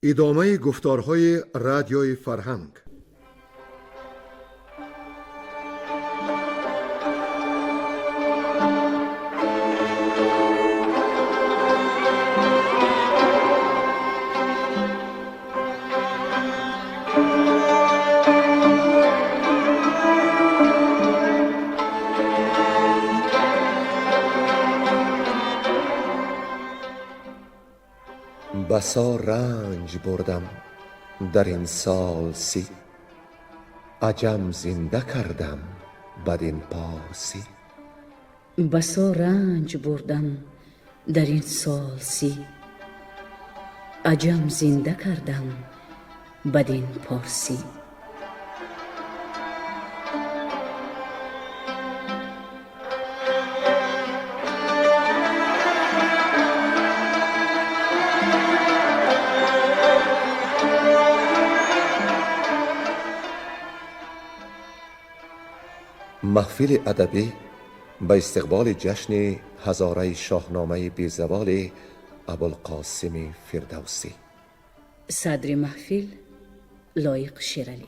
ادامه گفتارهای رادیوی فرهنگ. بسا رنج بردم در این سال سی، عجم زنده کردم بدین پارسی. بسا رنج بردم در این سال سی، عجم زنده کردم بدین پارسی. محفل ادبی به استقبال جشن هزاره شاهنامه بیزوال ابوالقاسم فردوسی. صدر محفل لایق شیرالی.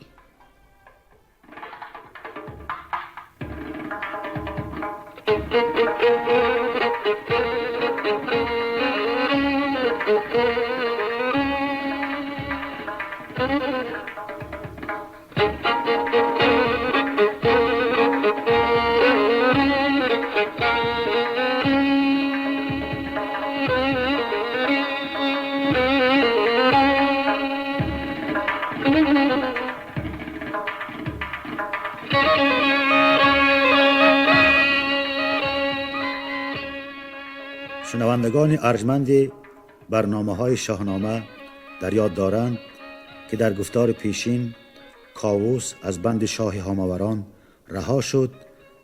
شنوندگان ارجمند برنامه‌های شاهنامه در یاد دارند که در گفتار پیشین کاووس از بند شاه هاماوران رها شد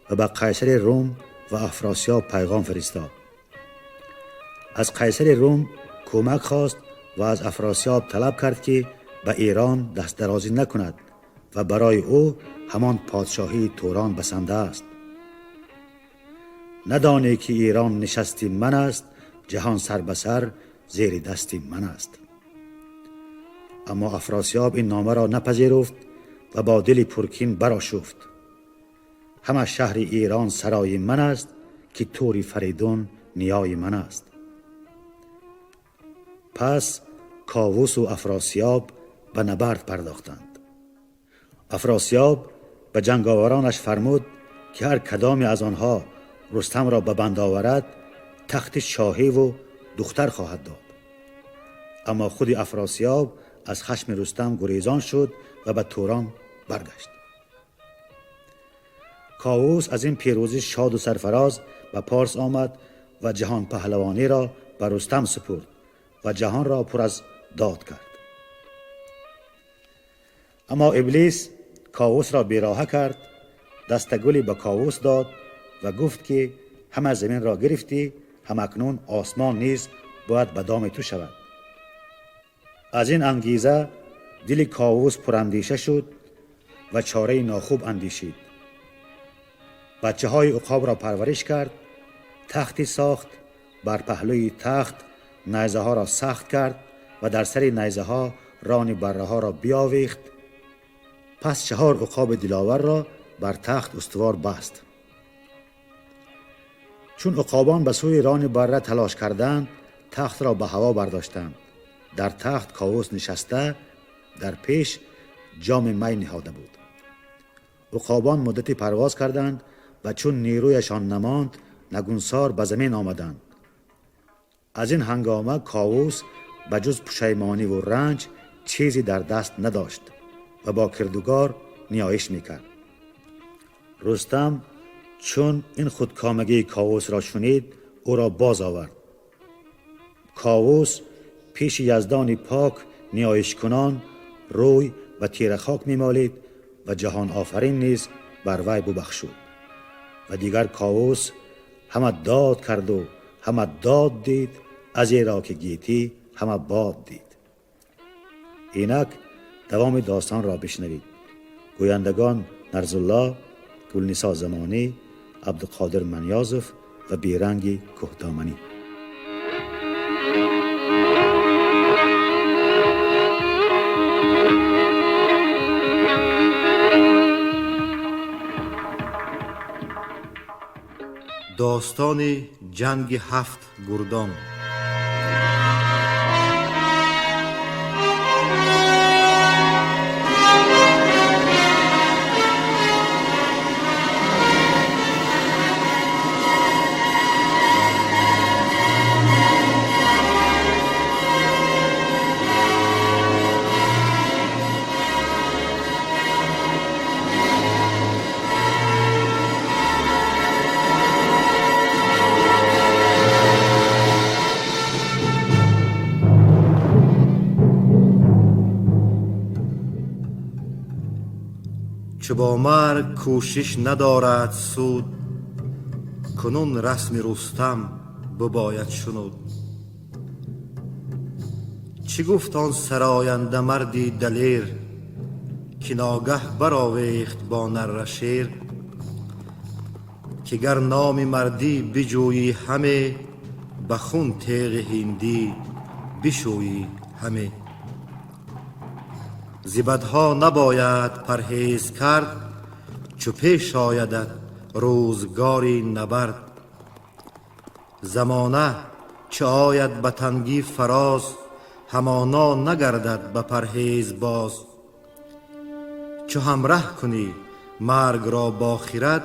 و به قیصر روم و افراسیاب پیغام فرستاد. از قیصر روم کمک خواست و از افراسیاب طلب کرد که به ایران دست درازی نکند و برای او همان پادشاهی توران بسنده است. ندانی که ایران نشستی من است، جهان سر به سر زیر دستی من است. اما افراسیاب این نامه را نپذیرفت و با دل پرکین برآشفت. همه شهر ایران سرای من است، که توری فریدون نیای من است. پس کاووس و افراسیاب به نبرد پرداختند. افراسیاب به جنگاورانش فرمود که هر کدام از آنها رستم را به بند آورد، تخت شاهی و دختر خواهد داد. اما خود افراسیاب از خشم رستم گریزان شد و به توران برگشت. کاووس از این پیروزی شاد و سرفراز به پارس آمد و جهان پهلوانی را به رستم سپرد و جهان را پر از داد کرد. اما ابلیس کاووس را بیراهه کرد، دست گلی به کاووس داد و گفت که همه زمین را گرفتی، هم اکنون آسمان نیز باید به دام تو شود. از این انگیزه دل کاووس پراندیشه شد و چاره ناخوب اندیشید. بچه های عقاب را پرورش کرد، تختی ساخت، بر پهلوی تخت نیزه ها را سخت کرد و در سر نیزه ها ران بره ها را بیاویخت. پس 4 عقاب دلاور را بر تخت استوار بست. چون عقابان به سوی ران بره تلاش کردند، تخت را به هوا برداشتند. در تخت کاووس نشسته، در پیش جام می نهاده بود. عقابان مدتی پرواز کردند و چون نیرویشان نماند، نگونسار به زمین آمدند. از این هنگامه کاووس به جز پشیمانی و رنج چیزی در دست نداشت و با کردگار نیایش میکرد. رستم چون این خودکامگی کاووس را شنید، او را باز آورد. کاووس پیش یزدان پاک نیایش کنان روی و تیر خاک میمالید و جهان آفرین نیز بر وی ببخشود. و دیگر کاووس همه داد کرد و همه داد دید، از ایرا که گیتی همه باد دید. اینک دوام داستان را بشنوید. گویندگان نرزالله، گلنسا زمانی، عبدالقادر منیازف و بیرنگی کهدامنی. داستان جنگ 7 گردان. چو با مرگ کوشش ندارد سود، کنون رسم رستم بباید شنود. چی گفت آن سراینده مردی دلیر، که ناگه برآویخت با نره شیر. که گر نام مردی بجویی همه، به خون تیغ هندی بشویی همه. ز بدها نباید پرهیز کرد، چو پیش آیدت روزگاری نبرد. زمانه چه آید به تنگی فراز، همانا نگردد به پرهیز باز. چو همره کنی مرگ را با خرد،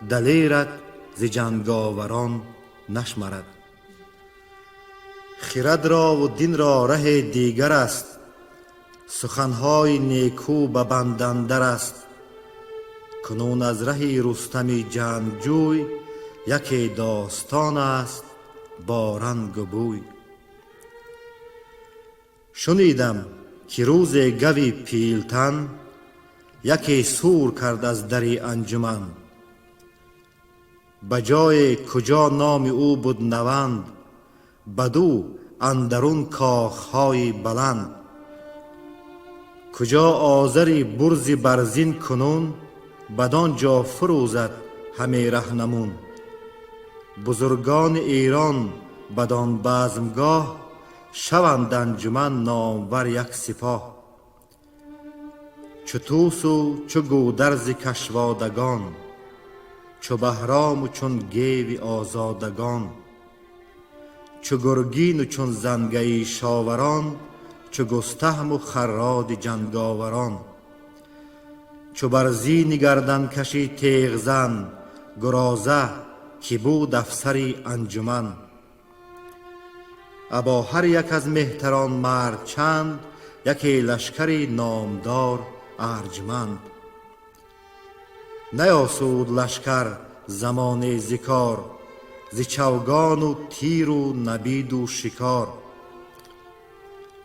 دلیرت ز جنگاوران نشمرد. خرد را و دین را ره دیگر است، سخنهای نیکو به بندندر است. کنون از ره رستم جنگجوی، یکی داستان است با رنگ و بوی. شنیدم که روز گوی پیلتن، یکی سور کرد از دری انجمن. بجای کجا نام او بود نوند، بدو اندرون کاخهای بلند. کجا آذری برز برزین کنون، بدان جا فروزد همه رهنمون. بزرگان ایران بدان بزمگاه، شوند انجمن نامور یک سپاه. چو طوس و چو گودرز کشوادگان، چو بهرام و چون گیو آزادگان. چو گرگین و چون زنگه شاوران، چو گستهم و خراد جنگاوران. چو برزین گردن کشی تیغ زن، گرازه که بود افسری انجمن. ابا هر یک از مهتران مرد چند، یکی لشکری نامدار ارجمند. نیاسود لشکر زمانه ز کار، ز چوگان و تیر و نبید و شکار.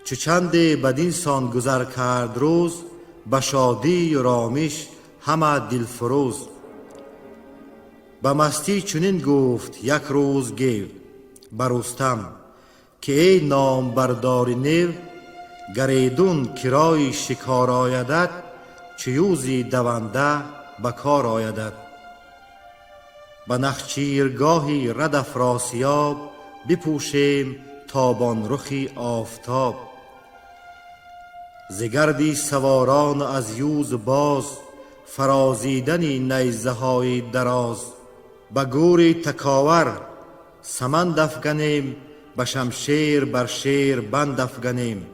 چو چند بدین سان گذر کرد روز، به شادی و رامش همه دلفروز. به مستی چنین گفت یک روز گیو به رستم، که ای نام بردار نیو. گر ایدون کرای شکار آیدت، چو یوزی دونده به کار آیدت. به نخچیرگاهی رد افراسیاب، بپوشیم تابان رخی آفتاب. ز گردی سواران از یوز باز، فرازیدنی نیزه های دراز. به گوری تکاور سمند افگنیم، به شمشیر بر شیر بند افگنیم.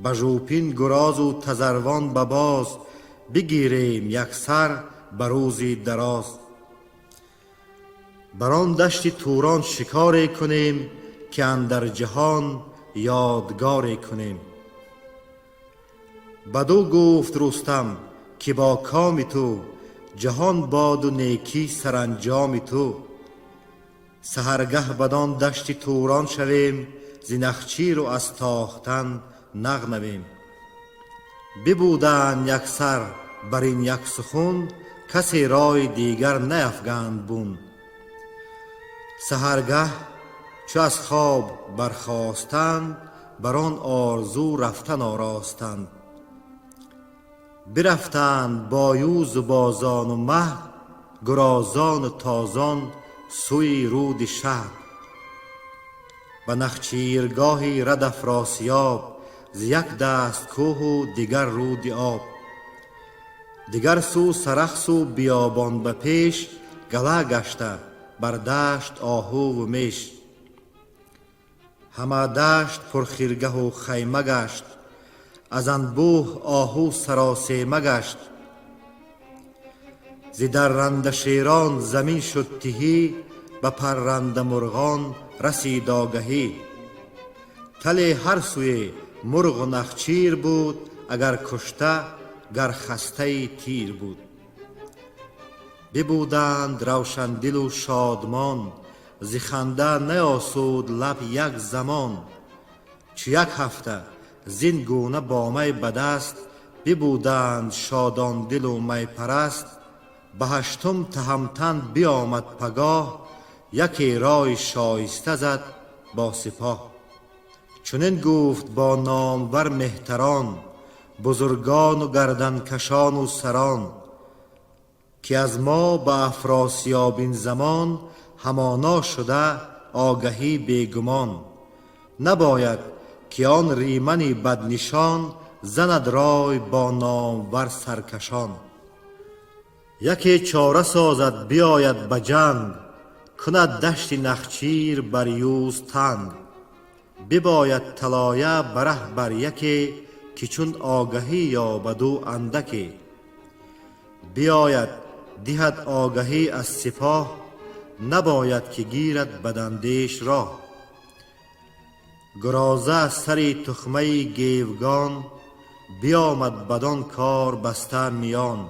به ژوپین گراز و تزروان به باز، بگیریم یک سر به روزی دراز. بر آن دشت توران شکاری کنیم، که اندر جهان یادگاری کنیم. بدو گفت رستم که با کام تو، جهان باد و نیکی سرانجام تو. سحرگه بدان دشت توران شویم، ز نخچیر و از تاختن نغنویم. ببودند یک سر بر این یک سخن، کسی رای دیگر نیفگند بون. سحرگه چو از خواب برخاستند، بر آن آرزو رفتن آراستند. برفتند با یوز و بازان و مه، گرازان و تازان سوی رود شهر. به نخچیرگاهی رد افراسیاب، ز یک دست کوه و دیگر رود آب. دیگر سو سرخس و بیابان به پیش، گله گشته بر دشت آهو و میش. همه دشت پر خیرگه و خیمه گشت، از انبوه آهو سراسیمه گشت. ز درنده شیران زمین شد تهی، به پرنده مرغان رسید آگهی. تل هر سوی مرغ و نخچیر بود، اگر کشته گر خسته تیر بود. ببودند روشن دل و شادمان، ز خنده نیاسود لب یک زمان. چو یک هفته زین گونه با می به دست، ببودند شادان دل و می پرست. به هشتم تهمتن بیامد پگاه، یکی رای شایسته زد با سپاه. چنین گفت با نامور مهتران، بزرگان و گردنکشان و سران، که از ما به افراسیاب این زمان، همانا شده آگهی بیگمان. نباید که آن ریمنی بدنشان، زند رای با نامور سرکشان. یکی چاره سازد بیاید به جنگ، کند دشت نخچیر بر یوز تنگ. بباید طلایه بره بر یکی، که چون آگهی یابد او اندکی. بیاید دهد آگهی از سپاه، نباید که گیرد بداندیش راه. گرازه سری تخمه گیوگان، بیامد بدان کار بسته میان.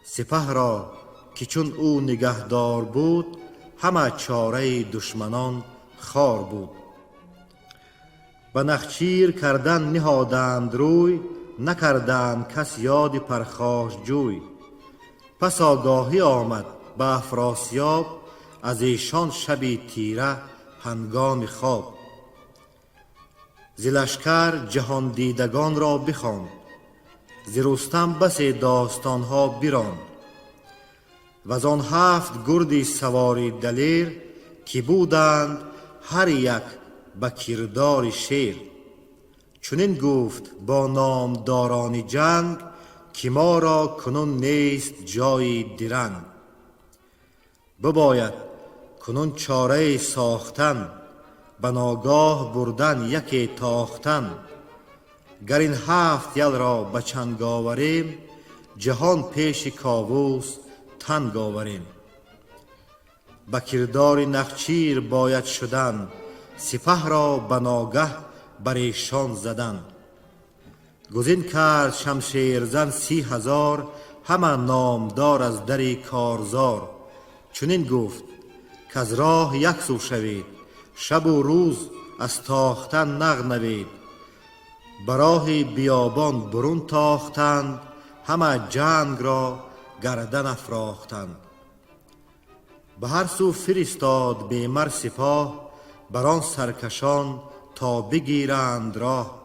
سپه را که چون او نگهدار بود، همه چاره دشمنان خار بود. به نخچیر کردن نهادند روی، نکردند کس یاد پرخاش جوی. پس آگاهی آمد به افراسیاب، از ایشان شبی تیره هنگام خواب. ز لشکر جهان دیدگان را بخواند، ز رستم بسی داستانها براند. وز آن 7 گردی سواری دلیر، که بودند هر یک به کردار شیر. چنین گفت با نامداران جنگ، که ما را کنون نیست جای درنگ. بباید کنون چاره ساختن، به ناگاه بردن یکی تاختن. گر این 7 یل را به چنگ آوریم، جهان پیش کاووس تنگ آوریم. به کردار نخچیر باید شدن، سپه را به ناگه بر ایشان زدن. گزین کرد شمشیرزن 30,000، همه نامدار از در کارزار. چنین گفت که از راه یک سو شوید، شب و روز از تاختن نغنوید. به راه بیابان برون تاختند، همه جنگ را گردن افراختند. به هر سو فرستاد بیمر سپاه، بران سرکشان تا بگیرند راه.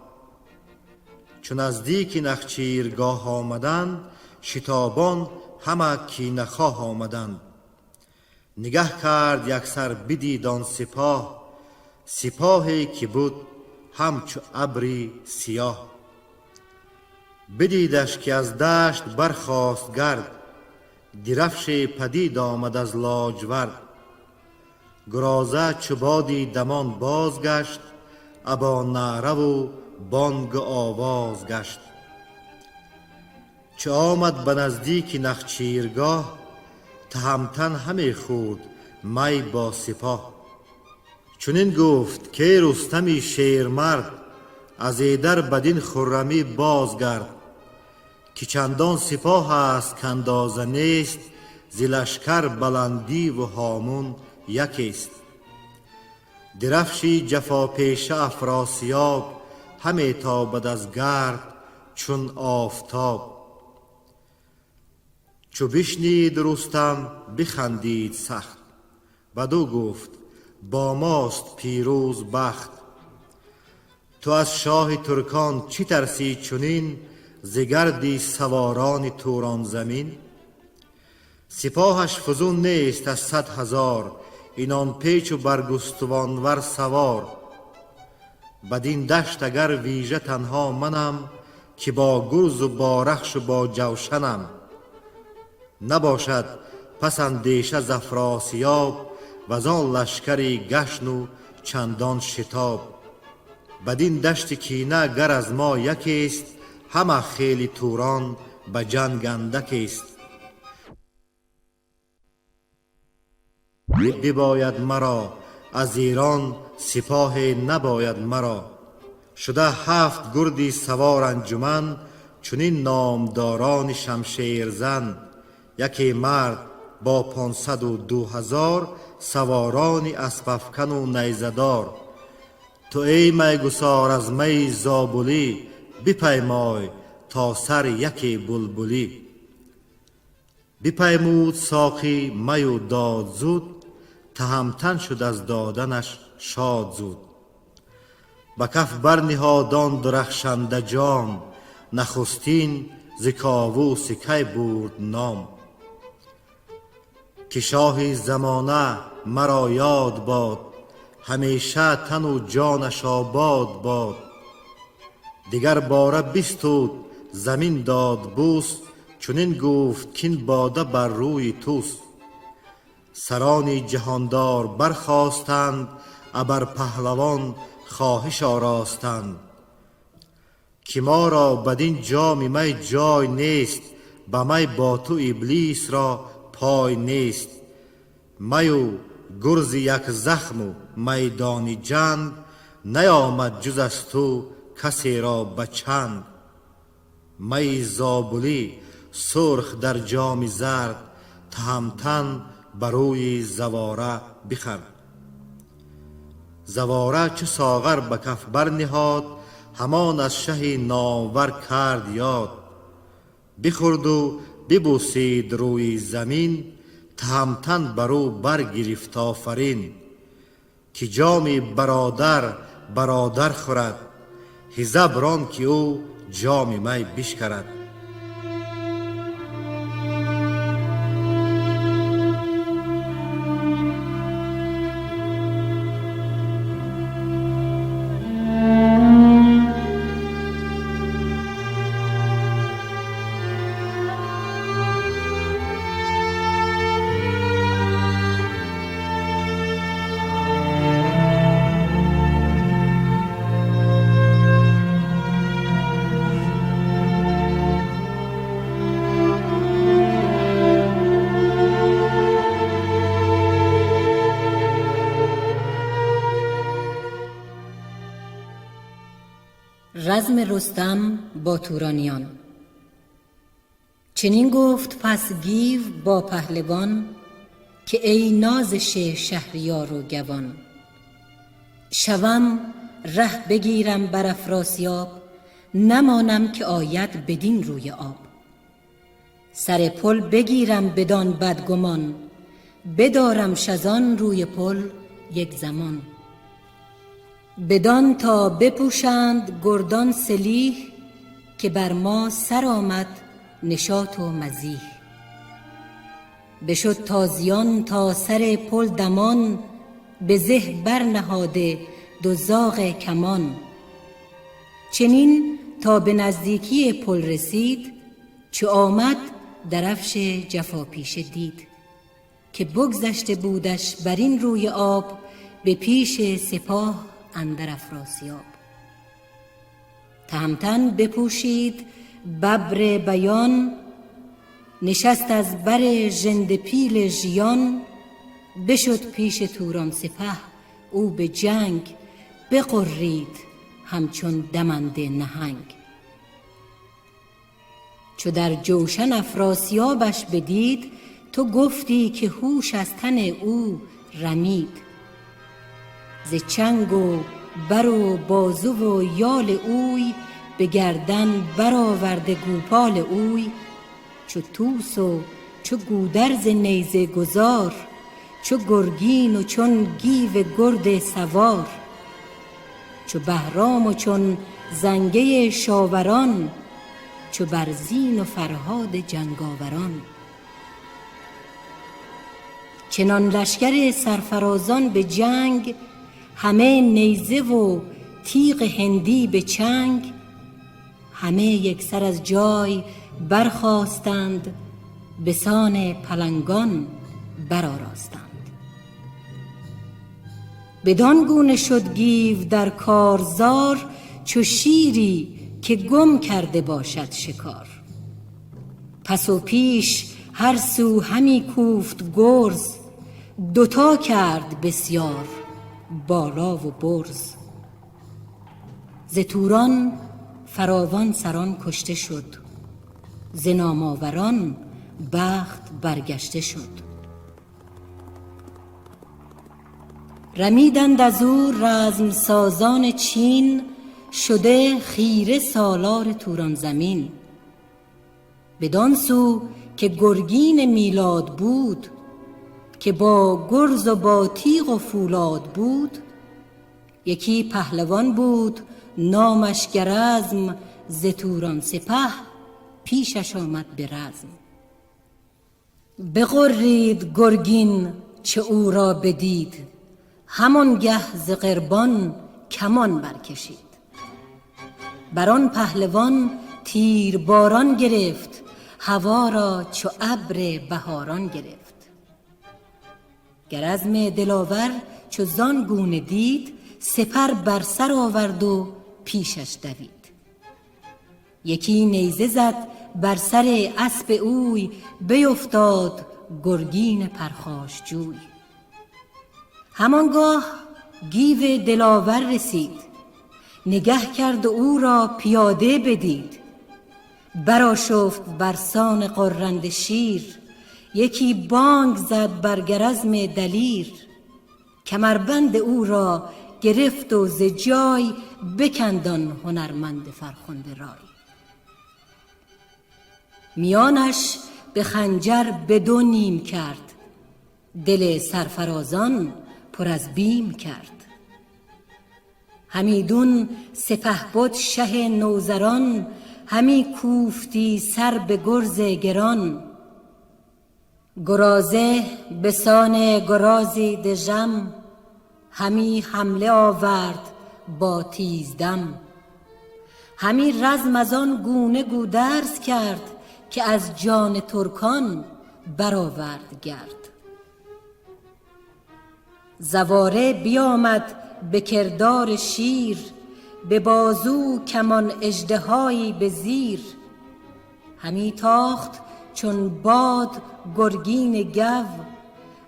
چون نزدیک نخچیرگاه آمدند، شتابان همه کینه خواه آمدند. نگه کرد یک سر بدید آن سپاه، سپاهی که بود همچو ابری سیاه. بدیدش که از دشت برخاست گرد، درفش پدید آمد از لاجورد. گرازه چو بادی دمان بازگشت، ابا نعره و بانگ آواز گشت. چو آمد به نزدیک نخچیرگاه، تهمتن همی خورد می با سپاه. چنین گفت که رستمی شیرمرد، از ایدر بدین خرمی بازگرد. که چندان سپاه است کاندازه نیست، ز لشکر بلندی و هامون یکیست. درفشی جفاپیشه افراسیاب، همی تابد از گرد چون آفتاب. چو بشنید رستم بخندید سخت، بدو گفت با ماست پیروز بخت. تو از شاه ترکان چی ترسی چنین، ز گردی سواران توران زمین؟ سپاهش فزون نیست از 100,000، اینان پیچ و برگستوانور سوار. بدین دشت اگر ویژه تنها منم، که با گرز و با رخش و با جوشنم. نباشد پس اندیشه ز افراسیاب وزان لشکری گشن و چندان شتاب. بدین دشت کینه گر از ما یکیست، همه خیل توران به جنگ اندکیست. بباید مرا از ایران سپاه نباید مرا. شده 7 گردی سوار انجمن، چنین نامداران شمشیر زن. یکی مرد با 502,000 سواران اسپ افکن و نیزه دار. تو ای میگسار از می زابلی، بپیمای تا سر یکی بلبلی. بپیمود ساقی می و داد زود، تهمتن شد از دادنش شاد زود. به کف برنهادان درخشنده جام، نخستین ز کاووس کی برد نام. که شاه زمانه مرا یاد باد، همیشه تن و جانش آباد باد. دیگر باره بستود زمین داد بوس، چنین گفت کین باده بر روی توس. سران جهاندار برخاستند، ابر پهلوان خواهش آراستند. که ما را بدین جام می جای نیست، به می با تو ابلیس را پای نیست. می و گرز یک زخم و میدان جنگ، نیامد جز از تو کسی را بچند. می زابلی سرخ در جام زرد، تهمتن بروی زواره بخورد. زواره چو ساغر به کف برنهاد، همان از شه نامور کرد یاد. بخورد و ببوسید روی زمین، تهمتن برو برگرفت آفرین. که جام برادر برادر خورد، حذر ران که او جام می بشکرد. رزم رستم با تورانیان. چنین گفت پس گیو با پهلوان، که ای نازش شهریار و گوان. شوم ره بگیرم بر افراسیاب، نمانم که آید بدین روی آب. سر پل بگیرم بدان بدگمان، بدارم شزان روی پل یک زمان. بدان تا بپوشند گردان سلیح، که بر ما سر آمد نشاط و مزیح. بشد تازیان تا سر پل دمان، به زه برنهاده دو زاغ کمان. چنین تا به نزدیکی پل رسید، چو آمد درفش جفاپیشه دید. که بگذشته بودش بر این روی آب، به پیش سپاه اندر افراسیاب. تهمتن بپوشید ببر بیان، نشست از بر ژنده پیل ژیان. بشد پیش توران سپه او به جنگ، بغرید همچون دمنده نهنگ. چو در جوشن افراسیابش بدید، تو گفتی که هوش از تن او رمید. ز چنگ و بر و بازو و یال اوی، به گردن برآورده گوپال اوی. چو طوس و چو گودرز نیزه گذار، چو گرگین و چون گیو گرد سوار. چو بهرام و چون زنگه شاوران، چو برزین و فرهاد جنگاوران. چنان لشکر سرفرازان به جنگ، همه نیزه و تیغ هندی به چنگ. همه یکسر از جای برخاستند، بسان پلنگان برآراستند. بدان گونه شد گیو در کارزار، چو شیری که گم کرده باشد شکار. پس و پیش هر سو همی کوفت گرز، دوتا کرد بسیار بالا و برز. ز توران فراوان سران کشته شد، ز ناماوران بخت برگشته شد. رمیدند از او رزم سازان چین، شده خیره سالار توران زمین. بدان سو که گرگین میلاد بود، که با گرز و با تیغ و فولاد بود. یکی پهلوان بود نامش گرزم، ز توران سپه پیشش آمد به رزم. بغرید گرگین چه او را بدید، همانگه ز قربان کمان برکشید. بران پهلوان تیر باران گرفت، هوا را چو ابر بهاران گرفت. گرزم دلاور چو زان گونه دید، سپر بر سر آورد و پیشش دوید. یکی نیزه زد بر سر اسب اوی، بیفتاد گرگین پرخاش جوی. همانگاه گیو دلاور رسید، نگه کرد و او را پیاده بدید. برآشفت برسان غرنده شیر، یکی بانگ زد بر گرزم دلیر. کمربند او را گرفت و ز جای، بکند آن هنرمند فرخنده رای. میانش به خنجر به دو نیم کرد، دل سرفرازان پر از بیم کرد. همیدون سپهبد شه نوذران، همی کوفتی سر به گرز گران. گرازه بسان گرازی دژم، همی حمله آورد با تیزدم. همی رزم از آن گونه گودرز کرد، که از جان ترکان برآورد گرد. زواره بیامد به کردار شیر، به بازو کمان اژدهایی به زیر. همی تاخت چون باد گرگین گو،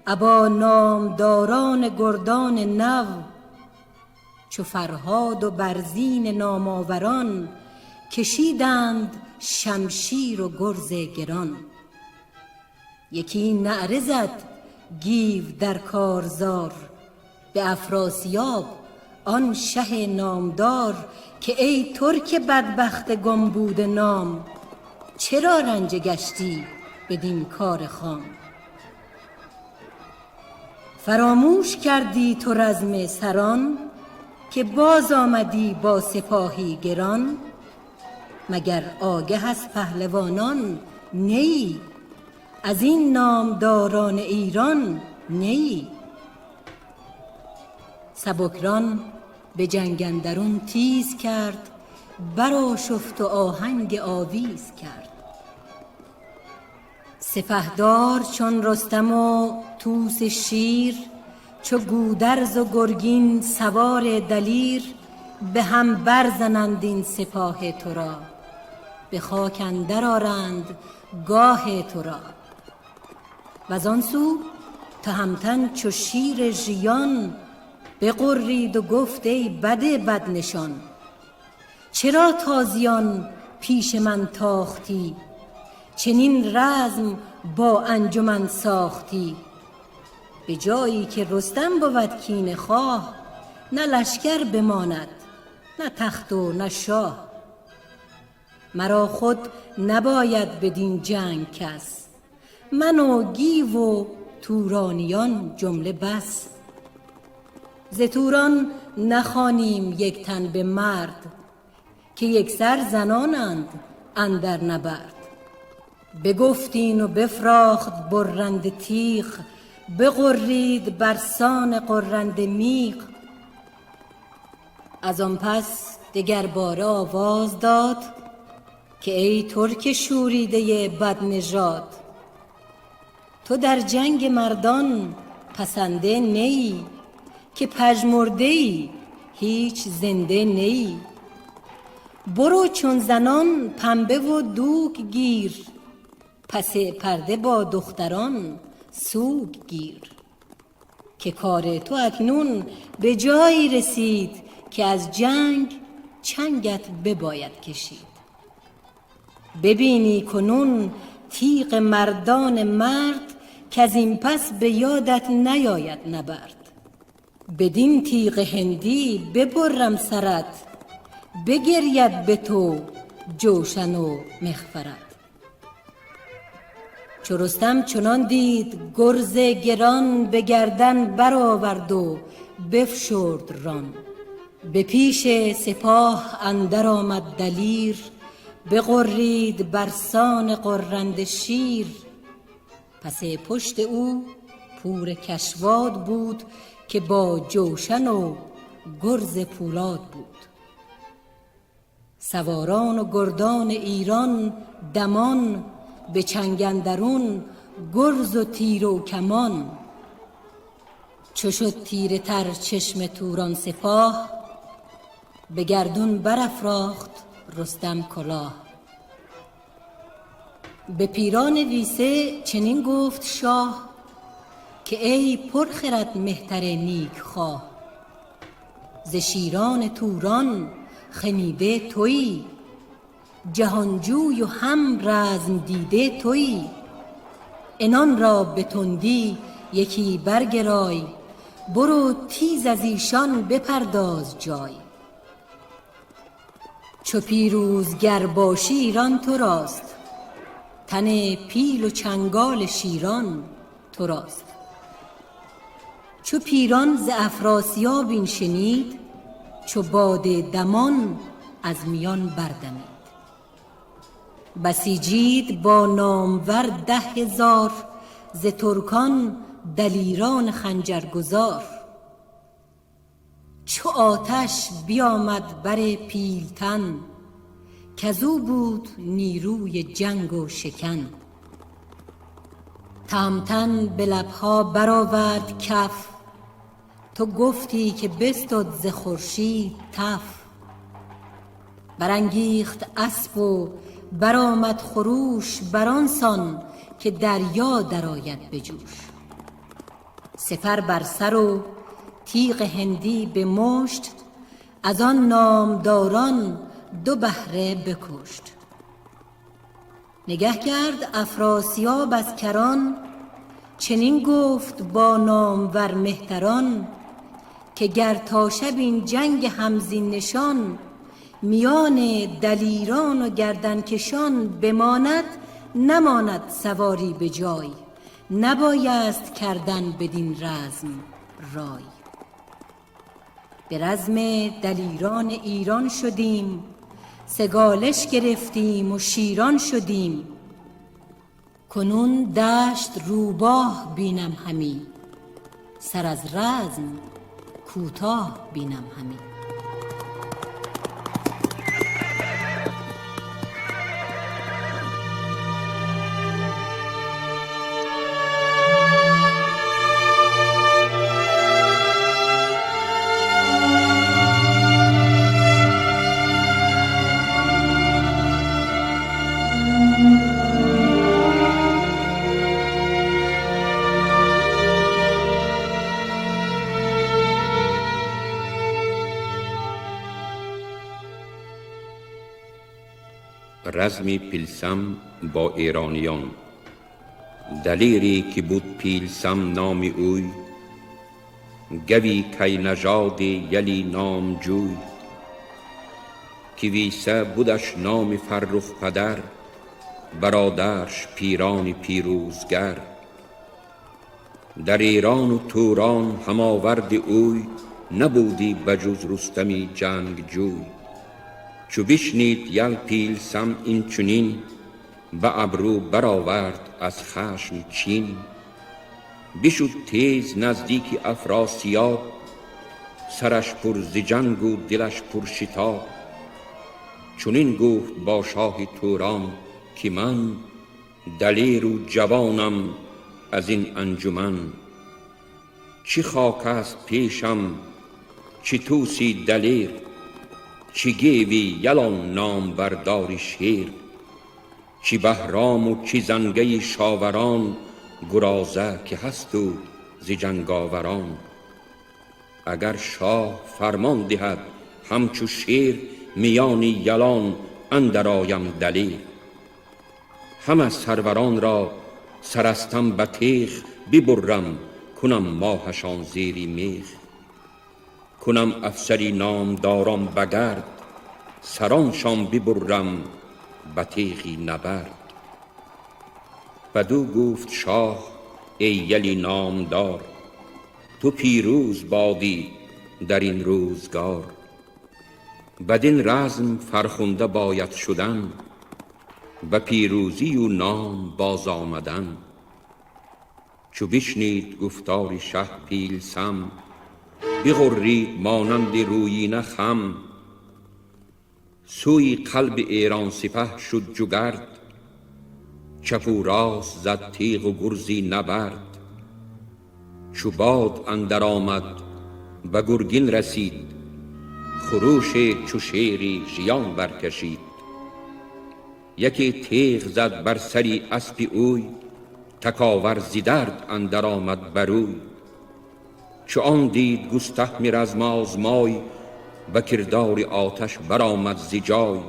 ابا نامداران گردان نو. چو فرهاد و برزین ناماوران، کشیدند شمشیر و گرز گران. یکی نعره زد گیو در کارزار، به افراسیاب آن شه نامدار. که ای ترک بدبخت گم بوده نام، چرا رنجه گشتی بدین کار خام؟ فراموش کردی تو رزم سران، که باز آمدی با سپاهی گران. مگر آگه از پهلوانان نیی، از این نامداران ایران نیی؟ سبکران به جنگ اندرون تیز کرد، برآشفت و آهنگ آویز کرد. سپهدار چون رستم و طوس شیر، چو گودرز و گرگین سوار دلیر. به هم برزنند این سپاه تو را، به خاک اندر آرند گاه تو را. وزان سو تهمتن چو شیر ژیان، بغرید و گفت ای بد بدنشان. چرا تازیان پیش من تاختی، چنین رزم با انجمن ساختی؟ به جایی که رستم بود کینه خواه، نه لشکر بماند نه تخت و نه شاه. مرا خود نباید بدین جنگ کس، من و گیو و تورانیان جمله بس. ز توران نخوانیم یک تن به مرد، که یکسر زنانند اندر نبرد. بگفتین و بفراخت برنده تیغ، بغرید برسان غرنده میغ. از آن پس دگر باره آواز داد، که ای ترک شوریده بد نژاد. تو در جنگ مردان پسنده نیی، که پژمرده ای هیچ زنده نیی. برو چون زنان پنبه و دوک گیر، پس پرده با دختران سوگ گیر. که کار تو اکنون به جایی رسید، که از جنگ چنگت بباید کشید. ببینی کنون تیغ مردان مرد، که از این پس به یادت نیاید نبرد. بدین تیغ هندی ببرم سرت، بگرید به تو جوشن و مغفرت. چو رستم چنان دید گرز گران، به گردن برآورد و بفشرد ران. به پیش سپاه اندر آمد دلیر، بغرید برسان غرنده شیر. پس پشت او پور کشواد بود، که با جوشن و گرز پولاد بود. سواران و گردان ایران دمان، به چنگ اندرون گرز و تیر و کمان. چو شد تیره تر چشم توران سپاه، به گردون برافراخت رستم کلاه. به پیران ویسه چنین گفت شاه، که ای پرخرد مهتر نیک خواه. ز شیران توران خمیده تویی، جهانجوی و هم رزم دیده تویی. انان را به تندی یکی برگرای، برو تیز از ایشان بپرداز جای. چو پیروزگر باشی ایران تو راست، تن پیل و چنگال شیران تو راست. چو پیران ز افراسیاب این شنید، چو باد دمان از میان بردمید. بسیجید با نامور 10,000، ز ترکان دلیران خنجرگزار. چو آتش بیامد بر پیلتن، کزو بود نیروی جنگ و شکن. تهمتن به لبها برآورد کف، تو گفتی که بستد ز خورشید تف. برانگیخت اسپ و برآمد خروش، برانسان که دریا درآید به جوش. سپر بر سر و تیغ هندی به مشت، از آن نامداران 2 بهره بکشت. نگه کرد افراسیاب از کران، چنین گفت با نامور مهتران. که گر تا شب این جنگ همزین نشان، میان دلیران و گردنکشان بماند، نماند سواری به جای. نبایست کردن بدین رزم رای. به رزم دلیران ایران شدیم، سگالش گرفتیم و شیران شدیم. کنون دشت روباه بینم همی، سر از رزم کوتاه بینم همی. رزمی پیلسم با ایرانیان. دلیری که بود پیلسم نامی اوی، گوی کی نژاد یلی نام جوی. که ویسه بودش نام فرخ پدر، برادرش پیران پیروزگر. در ایران و توران هماورد اوی، نبودی بجز رستمی جنگ جوی. چو بشنید یل پیلسم این چنین، به ابرو برآورد از خشم چین. بشد تیز نزدیک افراسیاب، سرش پر ز جنگ و دلش پر شتاب. چنین گفت با شاه توران که من دلیر و جوانم، از این انجمن، چی خاک است پیشم چی توسی دلیر، چی گیوی یلان نام برداری شیر، چی بهرام و چی زنگه شاوران، گرازه که هست او ز جنگاوران. اگر شاه فرمان دهد همچو شیر، میان یلان اندر آیم دلیر. همه سروران را سرستم به تیغ، ببرم کنم ماهشان زیری میغ. کنم افسری نامداران بگرد، سرانشان ببرم به تیغی نبرد. بدو گفت شاه ای یلی نامدار، تو پیروز بادی در این روزگار. بدین رزم فرخنده باید شدن، به پیروزی و نام باز آمدن. چو بشنید گفتار شه پیلسم، بغرید مانند رویینه خم. سوی قلب ایران سپه شد جگرد، چپ و راست زد تیغ و گرزی نبرد. چو باد اندر آمد به گرگین رسید، خروش چو شیری ژیان برکشید. یکی تیغ زد بر سری اسپ اوی، تکاور ز درد اندر آمد بروی. چو آن دید گستهم رزم آزمای، به کردار آتش برآمد ز جای.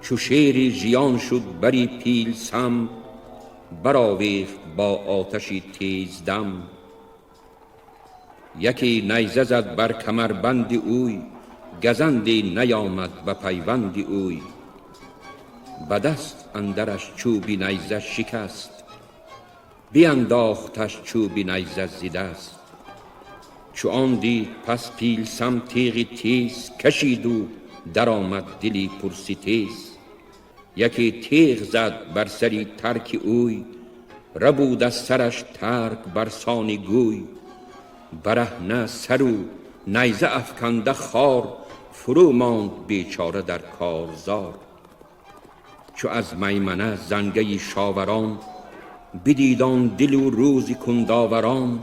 چو شیری ژیان شد بری پیلسم، برآویخت با آتشی تیز دم. یکی نیزه زد بر کمربند اوی، گزندی نیامد به پیوند اوی. به دست اندرش چوبی نیزه شکست، بینداختش چوبی نیزه ز دست. چو آن دید پس پیلسم تیغی تیز، کشید و در آمد دلی پرستیز. یکی تیغ زد بر سری ترک اوی، ربود از سرش ترک برسانی گوی. برهنه سر و نیزه افکنده خوار، فرو ماند بیچاره در کارزار. چو از میمنه زنگه شاوران، بدید آن دل و روز کنداوران.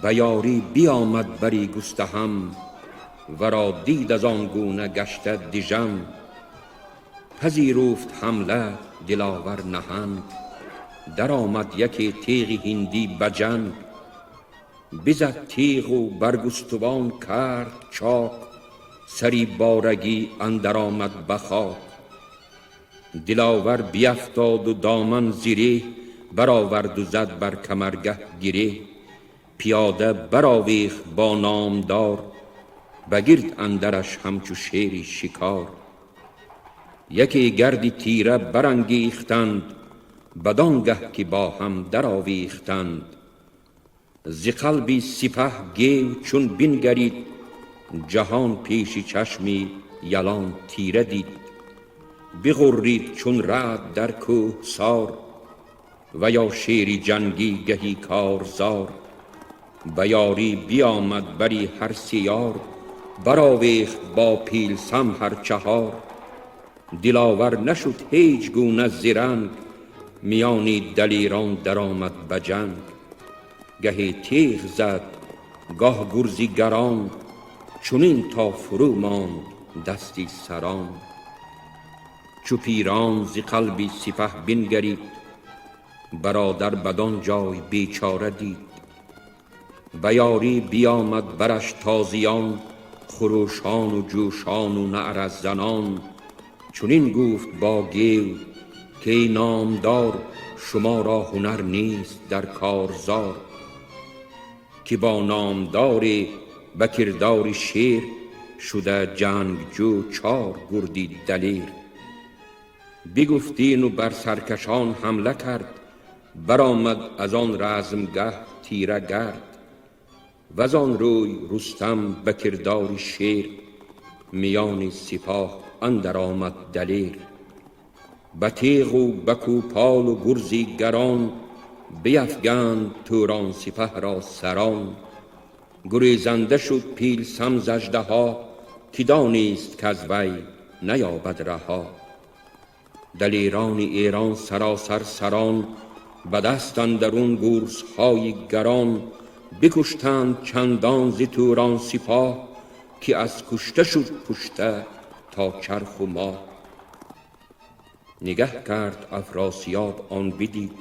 به یاری بیامد بری گستهم، ورا دید از آن گونه گشته دژم. پذیرفت حمله دلاور نهنگ، در آمد یکی تیغ هندی به جنگ. بزد تیغ و برگستوان کرد چاک، سری بارگی اندر آمد به خاک. دلاور بیفتاد و دامن زیره، برآورد و زد بر کمرگه گره. پیاده برآویخت با نامدار، بگرد اندرش همچو شیری شکار. یکی گردی تیره برانگیختند، بدانگه که با هم در آویختند. ز قلبی سپه گیو چون بنگرید، جهان پیش چشمی یلان تیره دید. بغرید چون رعد در کوهسار، و یا شیری جنگی گهی کارزار. به یاری بیامد بری هر سیار، برآویخت با پیلسم هر چهار. دلاور نشد هیچ گونه ز رنگ، میانی دلیران در آمد به جنگ. گهی تیغ زد گاه گرزی گران، چنین تا فرو ماند دستی سران. چو پیران ز قلبی سپه بنگرید، برادر بدان جای بیچاره دید. به یاری بیامد برش تازیان، خروشان و جوشان و نعره زنان. چنین گفت با گیو که ای نامدار، شما را هنر نیست در کارزار. که با نامدار به کردار شیر، شده جنگجو چار گردی دلیر. بگفتین و بر سرکشان حمله کرد، برآمد از آن رزمگه تیره گرد. وز آن روی رستم به کردار شیر، میان سپاه اندر آمد دلیر. به تیغ و به کوپال و گرزی گران، بیفگند توران سپه را سران. گریزنده شد پیلسم ز اژدها، که دانست کز وی نیابد رها. دلیران ایران سراسر سران، به دست اندرون گورزهای گران، بکشتند چندان ز توران سپاه، که از کشته شد پشته تا چرخ و ماه. نگه کرد افراسیاب آن بدید،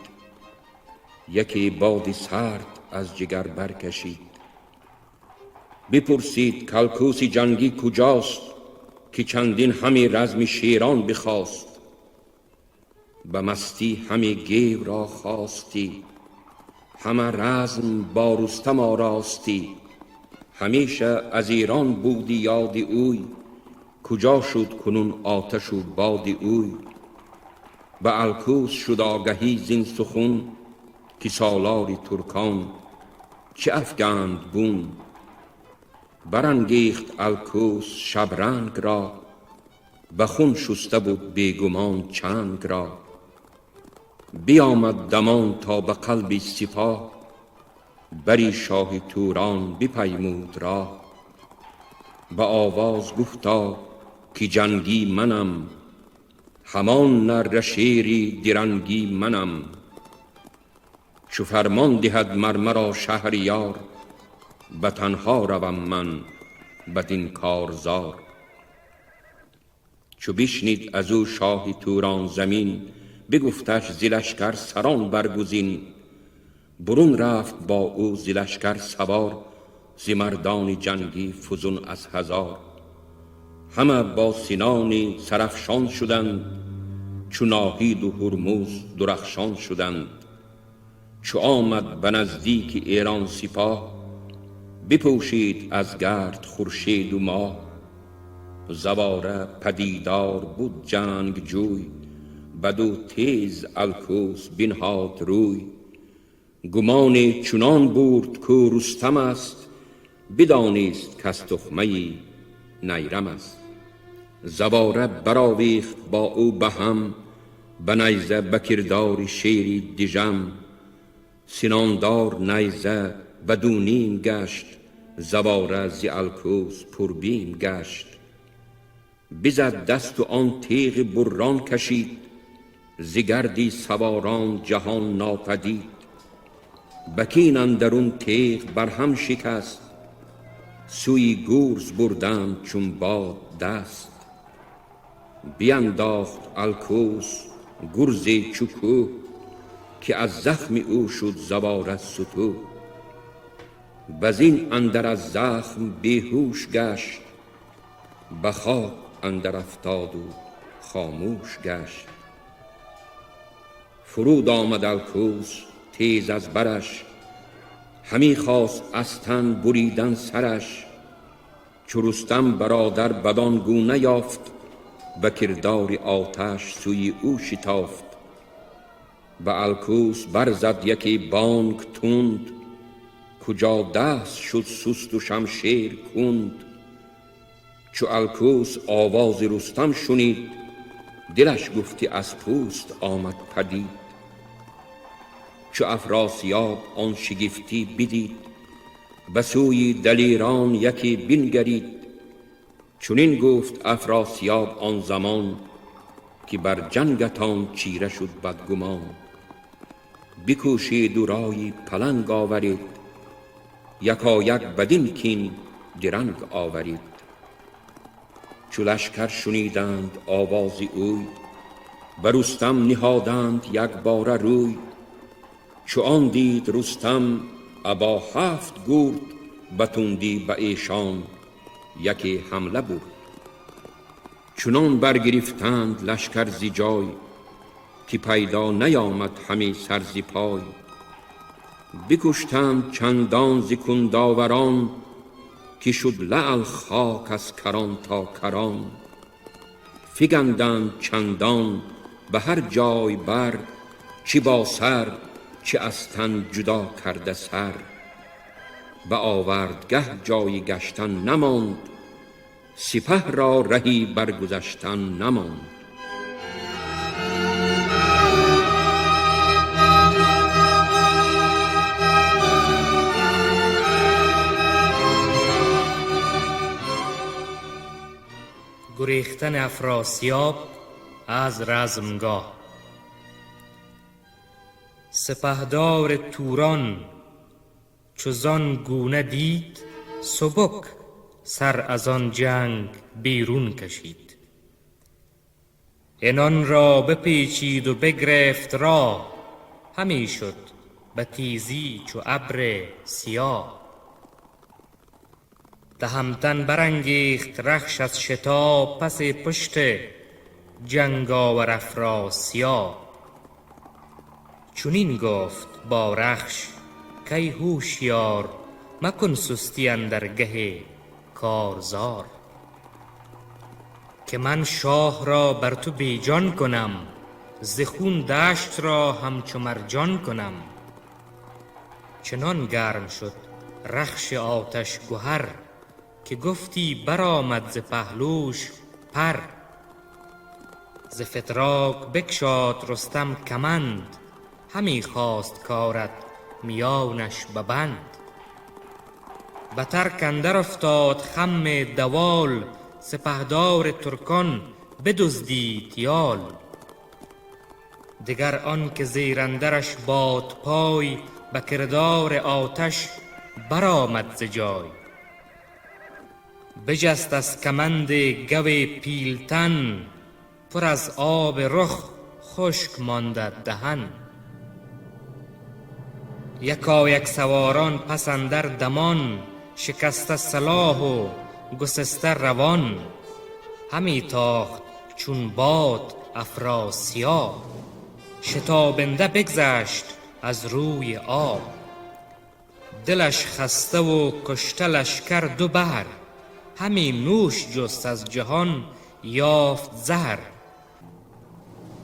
یکی باد سرد از جگر برکشید. بپرسید کالکوس جنگی کجاست، که چندین همی رزم شیران بخواست. به مستی همی گیو را خواستی، همه رزم با رستم آراستی. همیشه از ایران بودی یاد اوی، کجا شد کنون آتش و باد اوی. به الکوس شد آگهی زین سخن، که سالار ترکان چه افگند بون. برانگیخت الکوس شبرنگ را، به خون شسته بود بیگمان چنگ را. بیامد دمان تا به قلب سپاه، بری شاه توران بپیمود راه. به آواز گفتا که جنگی منم، همان نره شیری درنگی منم. چو فرمان دهد مر مرا شهریار، به تنها روم من بدین کارزار. چو بشنید از او شاه توران زمین، بگفتش ز لشکر سران برگزین. برون رفت با او ز لشکر سوار، ز مردان جنگی فزون از هزار. همه با سنانی سرافشان شدند، چو ناهید و هرمز درخشان شدند. چو آمد به نزدیک ایران سپاه، بپوشید از گرد خورشید و ماه. زواره پدیدار بود جنگ جوی، بدو تیز الکوس بنهاد روی. گمان چنان برد کو رستم است، بدانست کز تخمه نیرم است. زواره برآویخت با او به هم، به نیزه به کردار شیری دژم. سناندار نیزه بدو نیم گشت، زواره ز الکوس پربیم گشت. بزد دست و آن تیغ بران کشید، ز گردی سواران جهان ناپدید. بکین اندرون تیغ بر هم شکست، سوی گورز بردند چون باد دست. بینداخت الکوس گرز چو کوه، که از زخم او شد زواره ستوه. بزین اندر از زخم بیهوش گشت، به خاک اندر افتاد و خاموش گشت. فرود آمد الکوس تیز از برش، همی خواست از تن بریدن سرش. چو رستم برادر بدان گونه یافت، به کردار آتش سوی او شتافت. به الکوس برزد یکی بانگ تند، کجا دست شد سست و شمشیر کند. چو الکوس آواز رستم شنید، دلش گفتی از پوست آمد پدید. چو افراسیاب آن شگفتی بدید، به سوی دلیران یکی بنگرید. چنین گفت افراسیاب آن زمان، که بر جنگتان چیره شد بدگمان. بکوشید و رای پلنگ آورید، یکایک بدین کین درنگ آورید. چو لشکر شنیدند آواز اوی، به رستم نهادند یک باره روی. چو آن دید رستم ابا 7 گرد، به تندی به ایشان یکی حمله برد. چنان برگرفتند لشکر ز جای، که پیدا نیامد همی سر ز پای. بکشتند چندان ز کنداوران، که شد لعل خاک از کران تا کران. فگندند چندان به هر جای بر، چه با سر چه از تن جدا کرده سر. به آوردگه جای گشتن نماند، سپه را رهی برگذشتن نماند. گریختن افراسیاب از رزمگاه. سپهدار توران چو زان گونه دید، سبک سر از آن جنگ بیرون کشید. عنان را بپیچید و بگرفت راه، همی شد به تیزی چو ابر سیاه. تهمتن برانگیخت رخش از شتاب، پس پشت جنگاور افراسیاب. چنین گفت با رخش کای هوشیار، مکن سستی اندر گه کارزار. که من شاه را بر تو بیجان کنم، ز خون دشت را همچو مرجان کنم. چنان گرم شد رخش آتش گهر، که گفتی برآمد ز پهلوش پر. ز فتراک بگشاد رستم کمند، همی خواست کارد میانش به بند. به ترک اندر افتاد خم دوال، سپهدار ترکان بدزدید یال. دگر آن که زیر اندرش باد پای، به کردار آتش برآمد ز جای. بجست از کمند گو پیلتن، پر از آب رخ خشک مانده دهن. یکایک سواران پس اندر دمان، شکسته سلاح و گسسته روان. همی تاخت چون باد افراسیاب، شتابنده بگذشت از روی آب. دلش خسته و کشته لشکر دو بر، همی نوش جست از جهان یافت زهر.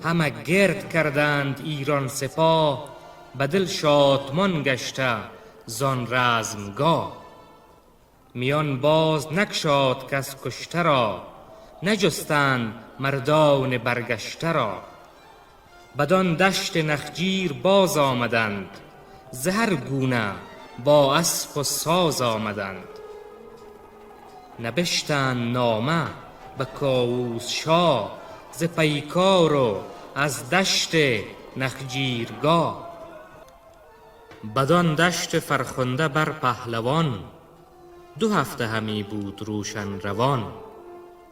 همه گرد کردند ایران سپاه، به دل شادمان گشته زان رزمگاه. میان باز نگشاد کس کشته را، نجستند مردان برگشته را. بدان دشت نخجیر باز آمدند، ز هر گونه با اسپ و ساز آمدند. نبشتند نامه به کاووس شاه، ز پیکار و از دشت نخجیرگاه. بدان دشت فرخنده بر پهلوان، 2 هفته همی بود روشن روان.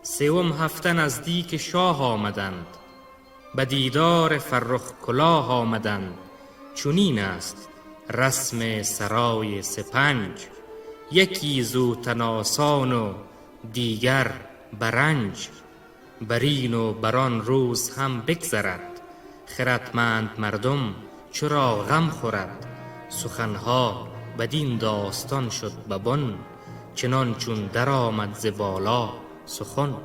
3 هفته نزدیک شاه آمدند، به دیدار فرخ کلاه آمدند. چنین است رسم سرای سپنج، یکی زوتن آسان و دیگر برنج. برین و بران روز هم بگذرد، خردمند مردم چرا غم خورد. سخنها بدین داستان شد به بن، چنان چون در آمد ز بالا سخن.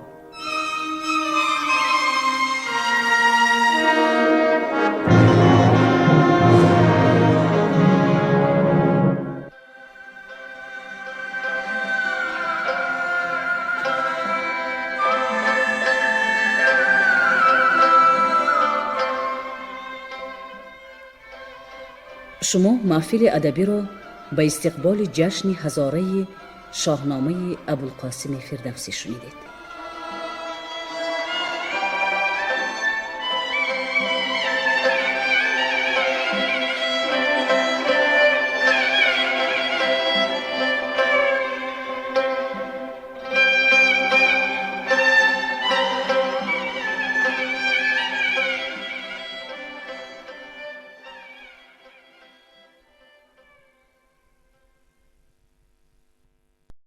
شما محفل ادبی را به استقبال جشن هزاره شاهنامه ابوالقاسم فردوسی شنیدید.